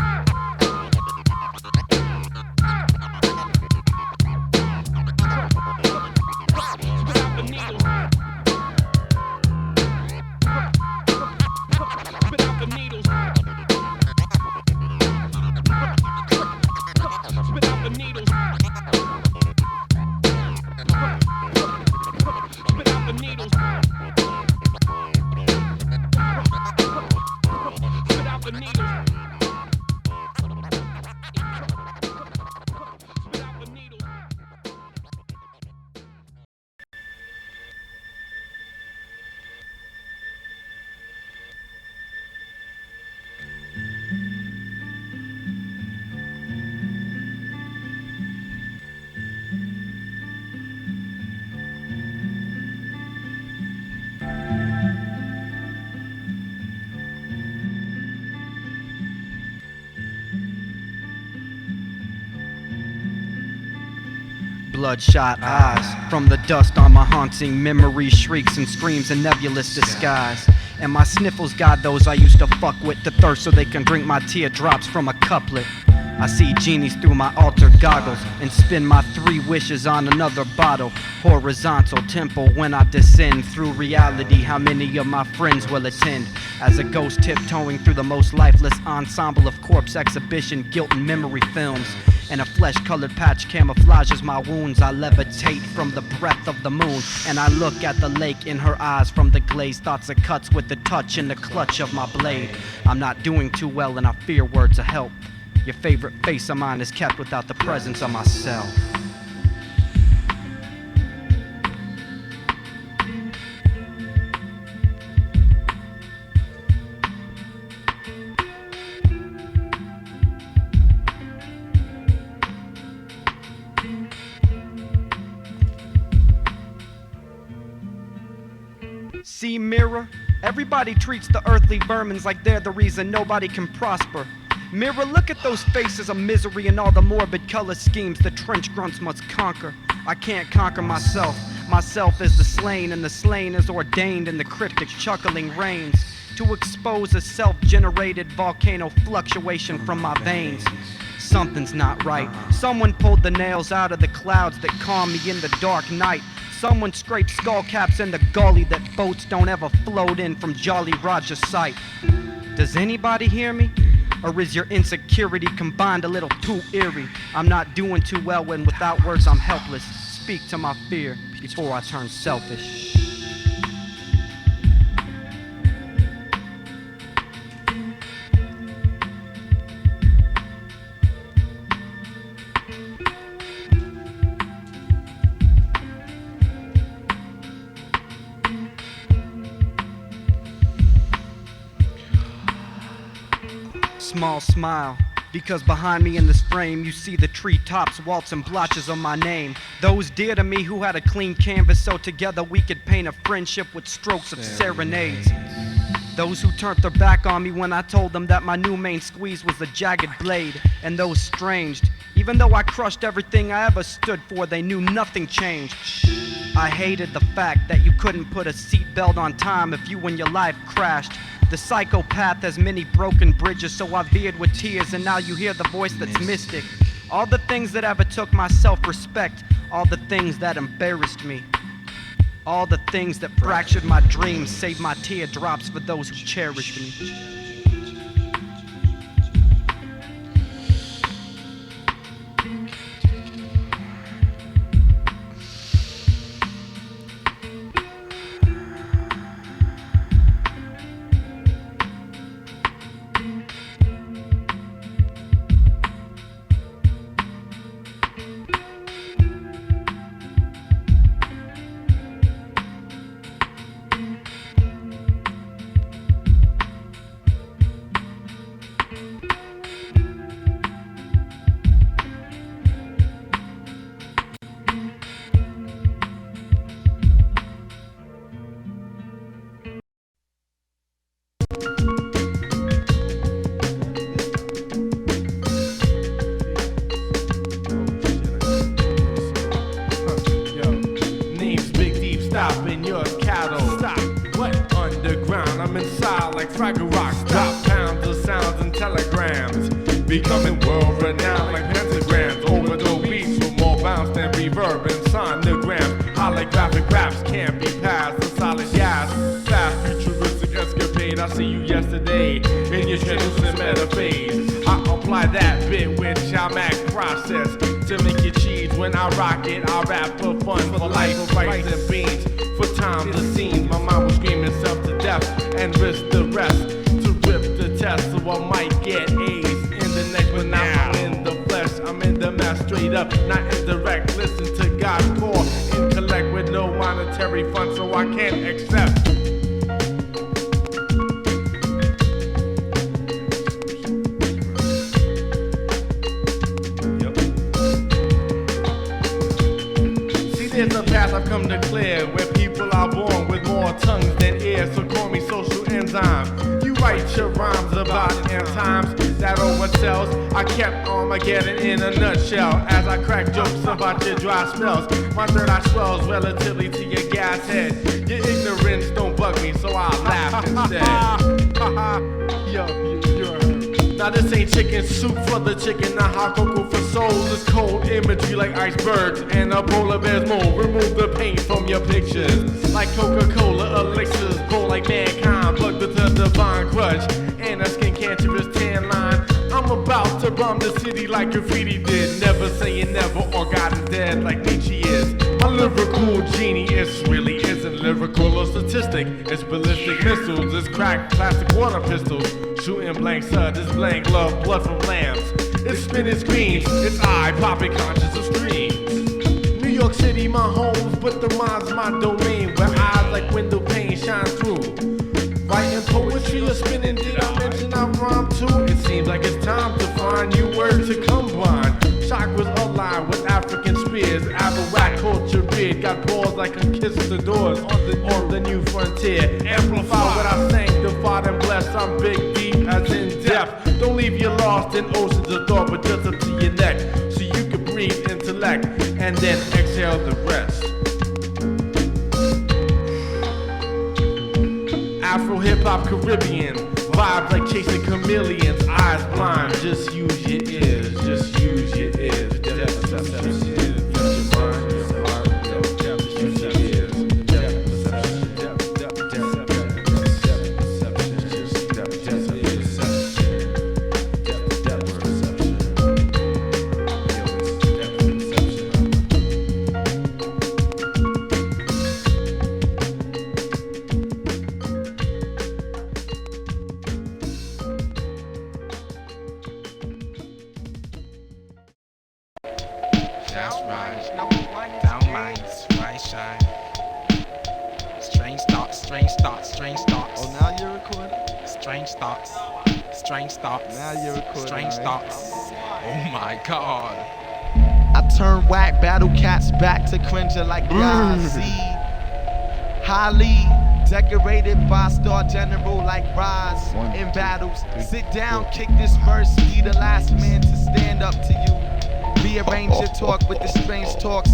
bloodshot eyes. From the dust on my haunting memory shrieks and screams in nebulous disguise. And my sniffles guide those I used to fuck with to thirst so they can drink my teardrops from a couplet. I see genies through my altered goggles and spin my 3 wishes on another bottle. Horizontal temple when I descend through reality. How many of my friends will attend? As a ghost tiptoeing through the most lifeless ensemble of corpse exhibition, guilt and memory films. And a flesh-colored patch camouflages my wounds. I levitate from the breath of the moon, and I look at the lake in her eyes from the glazed thoughts it cuts with the touch in the clutch of my blade. I'm not doing too well and I fear words of help. Your favorite face of mine is kept without the presence of myself. See, mirror, everybody treats the earthly vermins like they're the reason nobody can prosper. Mirror, look at those faces of misery and all the morbid color schemes the trench grunts must conquer. I can't conquer myself. Myself is the slain, and the slain is ordained in the cryptic chuckling rains to expose a self-generated volcano fluctuation from my veins. Something's not right. Someone pulled the nails out of the clouds that calm me in the dark night. Someone scraped skull caps in the gully that boats don't ever float in from Jolly Roger's sight. Does anybody hear me? Or is your insecurity combined a little too eerie? I'm not doing too well when without words I'm helpless. Speak to my fear before I turn selfish. Small smile, because behind me in this frame you see the treetops, waltz and blotches of my name. Those dear to me who had a clean canvas so together we could paint a friendship with strokes of serenades. Those who turned their back on me when I told them that my new main squeeze was a jagged blade. And those stranged, even though I crushed everything I ever stood for, they knew nothing changed. I hated the fact that you couldn't put a seatbelt on time if you and your life crashed. The psychopath has many broken bridges, so I veered with tears, and now you hear the voice that's mystic. All the things that ever took my self-respect, all the things that embarrassed me, all the things that fractured my dreams, saved my teardrops for those who cherished me. Becoming world renowned like pentagrams over the beats with more bounce than reverb and sonograms. Holographic raps can't be passed. A solid gas, fast futuristic escapade. I see you yesterday in your translucent metaphase. I apply that bit with Chalmac process to make you cheese. When I rock it, I rap for fun, for life, for rice and beans, for time the scene. My mind was screaming self to death and risk the rest to rip the test, so I might get A's. But now I'm in the flesh, I'm in the mess, straight up, not indirect. Listen to God's core, intellect with no monetary fund, so I can't accept. See, there's a path I've come to clear, where people are born with more tongues than ears, so call me social enzyme. You write your rhymes about end times that had oversells. I kept Armageddon in a nutshell as I crack jokes about your dry spells. My third eye swells relatively to your gas head. Your ignorance don't bug me, so I'll laugh instead. Yo, you're now this ain't chicken soup for the chicken, not hot cocoa for souls. It's cold imagery like icebergs and a polar bear's mold. Remove the paint from your pictures like Coca-Cola elixirs. Bowl like mankind, plugged with a divine grudge and a skin cancerous tan line. I'm about to bomb the city like graffiti did. Never saying never or God is dead like Nietzsche is. My lyrical genius really isn't lyrical or statistic. It's ballistic missiles, it's cracked plastic water pistols. Shooting blank suds, it's blank love, blood from lambs. It's spinning screens, it's eye popping conscious of streams. New York City, my homes, but the mind's my domain. Where eyes like window pane shine through. Writing poetry or spinning, did I mention I rhyme too? It seems like it's time to find new words to combine. Chakras aligned with African spears. Abarak culture beard got balls like conquistadors on the new frontier. Amplify what I sanctified and blessed. I'm big, deep, as in depth. Don't leave you lost in oceans of thought, but just up to your neck, so you can breathe intellect and then exhale the rest. Afro hip hop Caribbean vibes like chasing chameleons. Eyes blind, just use your ears, just use your ears. God. I turn whack battle cats back to cringer like Yazzie. Highly decorated Vastare general like Breez in battles. Sit down, kick this verse, be the last man to stand up to you. Rearrange your talk with the strange talks.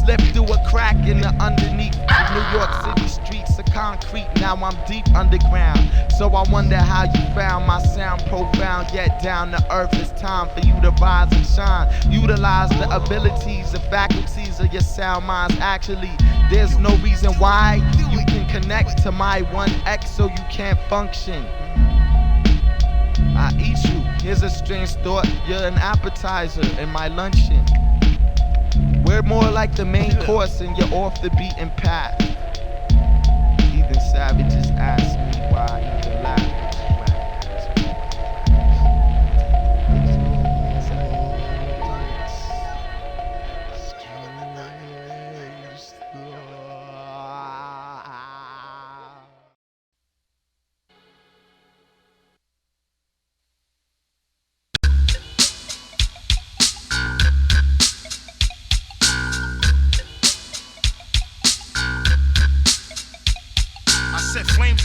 Slip through a crack in the underneath of New York City streets of concrete. Now I'm deep underground, so I wonder how you found my sound profound yet down to earth. It's time for you to rise and shine. Utilize the abilities, the faculties of your sound minds. Actually, there's no reason why you can connect to my 1X so you can't function. I eat you. Here's a strange thought. You're an appetizer in my luncheon. We're more like the main course and you're off the beaten path. Even savages ask me why I even laugh.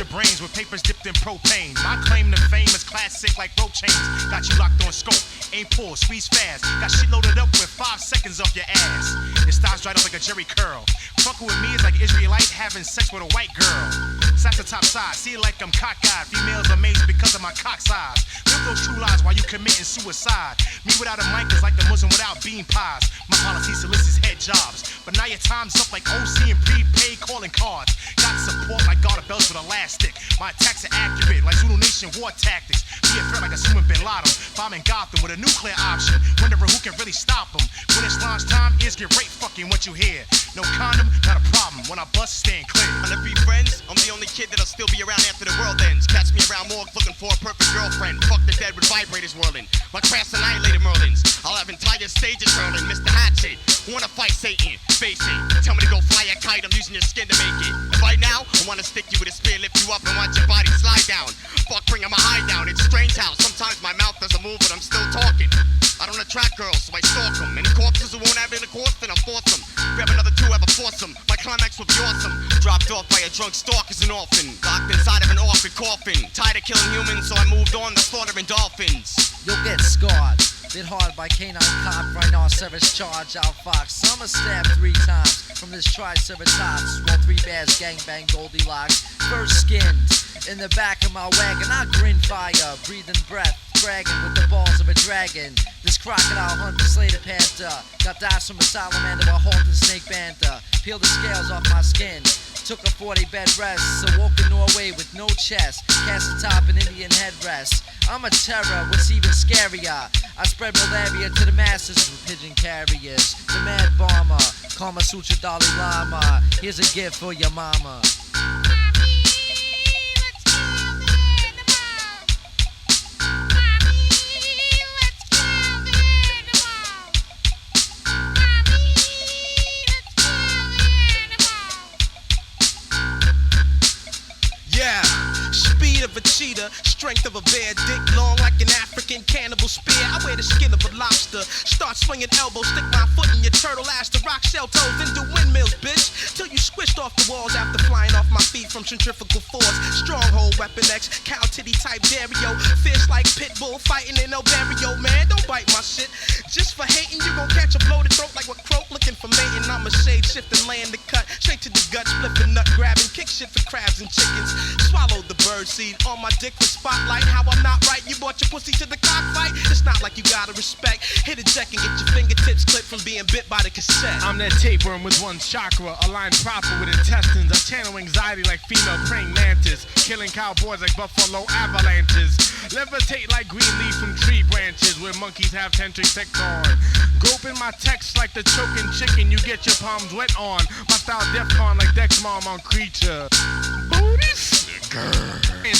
Brains with papers dipped in propane. My claim to fame is classic like rope chains. Got you locked on scope, ain't pull, squeeze fast. Got shit loaded up with 5 seconds off your ass. Your style's dried up like a Jerry curl. Fucking with me is like Israelite having sex with a white girl. Sats the top side, see it like I'm cockeyed. Females amazed because of my cock size. Live those true lies while you committing suicide. Me without a mic is like the Muslim without bean pies. My policy solicits head jobs, but now your time's up like OC and prepaid calling cards. Got support like garter belts with elastic. My attacks are accurate like Zulu Nation war tactics. Be a threat like assuming Bin Laden. Bombing Gotham with a nuclear option. Wondering who can really stop them. When it's launch time, ears get raped fucking what you hear. No condom, not a problem. When I bust, staying clear. On the be friends, I'm the only kid that'll still be around after the world ends. Catch me around morgue looking for a perfect girlfriend. Fuck the dead with vibrators whirling. My craft's annihilated Merlins. I'll have entire stages hurling. Mr. Hatchet, wanna fight Satan? Face it. Tell me to go fly a kite. I'm using your skin to make it. And right now, I wanna stick you with a spear, lift you up, and watch your body slide down. Fuck, bring my high down. It's strange how sometimes my mouth doesn't move, but I'm still talking. I don't attract girls, so I stalk them. Any corpses who won't have intercourse, then I force them. Grab another 2, have a foursome. My climax will be awesome. Dropped off by a drunk stalk as an orphan. Locked inside of an orphan coffin. Tired of killing humans, so I moved on to slaughtering dolphins. you'll get scarred. Bit hard by canine cop, rhinoceros charge, outfox. Summer stabbed 3 times from this triceratops. While 3 bears gangbang Goldilocks. First skinned in the back of my wagon. I grin fire, breathing breath, bragging with the balls of a dragon. This crocodile hunter slayed a panther. Got dice from a salamander while halting snake banter. Peeled the scales off my skin. Took a 40-bed rest, so woke in Norway with no chest. Cast atop an Indian headrest. I'm a terror, what's even scarier? I spread malaria to the masses with pigeon carriers. The mad bomber, Kama Sutra Dalai Lama. Here's a gift for your mama. Yeah, speed of a cheetah, strength of a bear, dick long like an African cannibal spear. I wear the skin of a lobster, start swinging elbows, stick my foot in your turtle ass to rock shell toes, then do windmills, bitch, till you squished off the walls after flying off my feet from centrifugal force. Stronghold, weapon X, cow titty type Dario, fish like Pitbull, fighting in no barrio, man, don't bite my shit. Just for hating, you gon' catch a bloated throat like what Croak looking for mating. I'm a shade shifting, laying the cut, straight to the gut, flipping nut grabbing, kick shit for crabs and chickens. Swallowed the bird seed on my dick for spotlight. How I'm not right, you brought your pussy to the cockfight. It's not like you gotta respect. Hit a deck and get your fingertips clipped from being bit by the cassette. I'm that tapeworm with one chakra, aligned proper with intestines. I channel anxiety like female praying mantis, killing cowboys like buffalo avalanches. Levitate like green leaf from tree branches where monkeys have tentric on. Groping my text like the choking chicken you get your palms wet on. My style Defcon like Dex Mom on Creature. Booty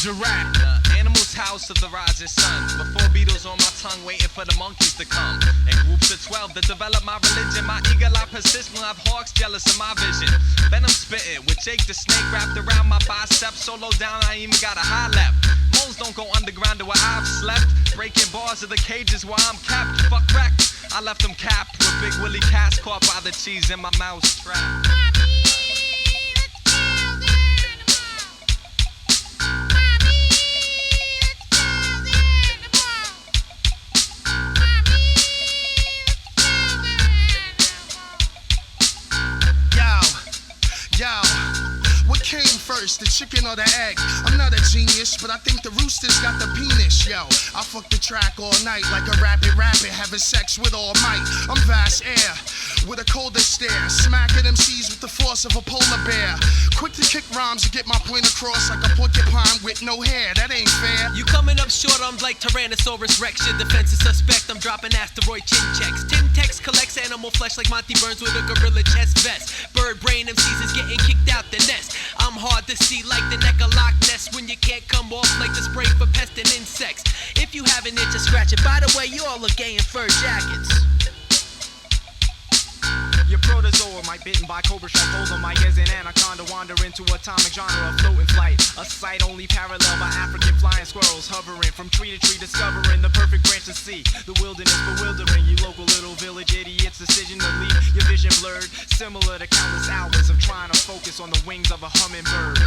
giraffe. The animal's house of the rising sun. Before beetles on my tongue, waiting for the monkeys to come. In groups of 12 that develop my religion. My eagle eye persist when I have hawks jealous of my vision. Venom spitting with Jake the snake wrapped around my bicep. So low down, I ain't even got a high left. Moles don't go underground to where I've slept. Breaking bars of the cages where I'm kept. Fuck wreck. I left them capped with Big Willie cats caught by the cheese in my mouse trap. Yo, what came first, the chicken or the egg? I'm not a genius, but I think the rooster's got the penis, yo. I fuck the track all night like a rabbit, having sex with all might. I'm vast air, with a colder stare, smacking MCs with the force of a polar bear. Quick to kick rhymes and get my point across like a porcupine with no hair, that ain't fair. You coming up short, I'm like Tyrannosaurus Rex. Your defense is suspect, I'm dropping asteroid chin checks. Timtex collects animal flesh like Monty Burns with a gorilla chest vest. Bird brain MCs is getting kicked out the nest. I'm hard to see like the neck of Loch Ness when you can't come off like the spray for pest and insects. If you have an itch to scratch it, by the way, you all look gay in fur jackets. Your protozoa might bitten by cobra strike. Hold on, my ears an anaconda wander into atomic genre of floating flight. A sight only parallel by African flying squirrels hovering from tree to tree, discovering the perfect branch to see. The wilderness bewildering you, local little village idiots. Decision to leave your vision blurred, similar to countless hours of trying to focus on the wings of a hummingbird.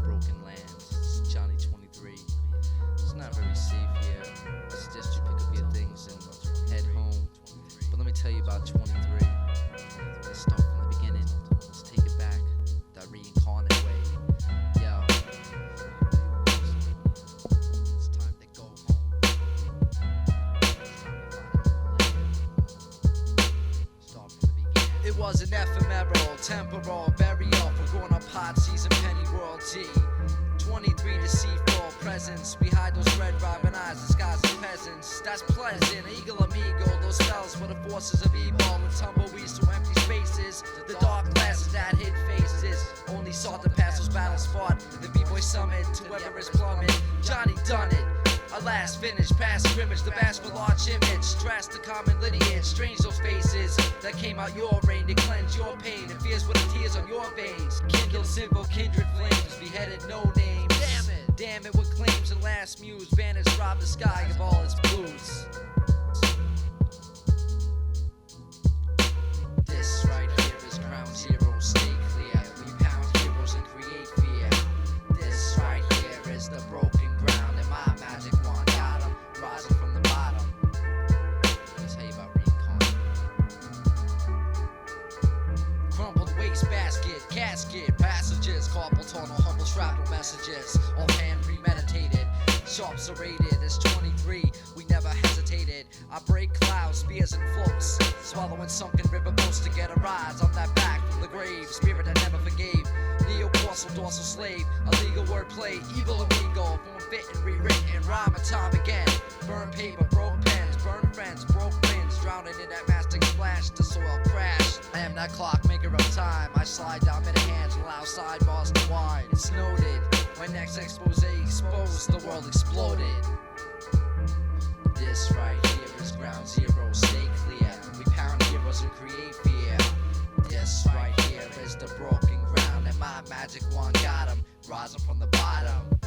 Broken lands. It's Johnny23. It's not very safe here. I suggest you pick up your things and head home. But let me tell you about 23. Let's start from the beginning. Let's take it back that reincarnate way. Yo. It's time to go home. It's time to find a new land. It was an ephemeral, temporal burial for going on pod season penny world G. 23 deceitful presence. We hide those red robin eyes disguised as peasants. That's pleasant, eagle amigo. Those spells for the forces of evil and tumbleweeds to empty spaces. The dark glasses that hid faces only saw the past those battles fought. The B-boy summit to whoever is plumbing. Johnny done it. Alas, finished, past scrimmage, the bashful arch image, stress the common lineage, strange those faces that came out your reign to cleanse your pain and fears with the tears on your veins. Kindle simple kindred flames, beheaded no names. Damn it, what claims the last muse vanished, robbed the sky of all its blues. This right here is ground zero, stay clear. We pound heroes and create fear. This right here is the broken ground, and my magic wand got 'em, rising from the bottom. Let me tell you about reincarnate. Crumpled waste basket, casket, passages, carpal tunnel, humble shrapnel messages, all hand premeditated, sharp serrated. It's 23, we never hesitated. I break clouds, spears and floats, swallowing sunken river boats to get a rise. I'm that back from the grave, spirit that never forgave. Neo-causal dorsal slave, illegal wordplay, evil amigo, form fit and rewritten, rhyme and time again. Burn paper, broke pens, burn friends, broke winds, drowning in that mastic splash, the soil crash. I am that clock maker of time. I slide down many hands, allow sidebars to wide. It's noted, my next expose exposed, the world exploded. This right here is ground zero, stay clear. We pound heroes and create fear. This right here is the broken ground, and my magic wand got 'em, rising from the bottom.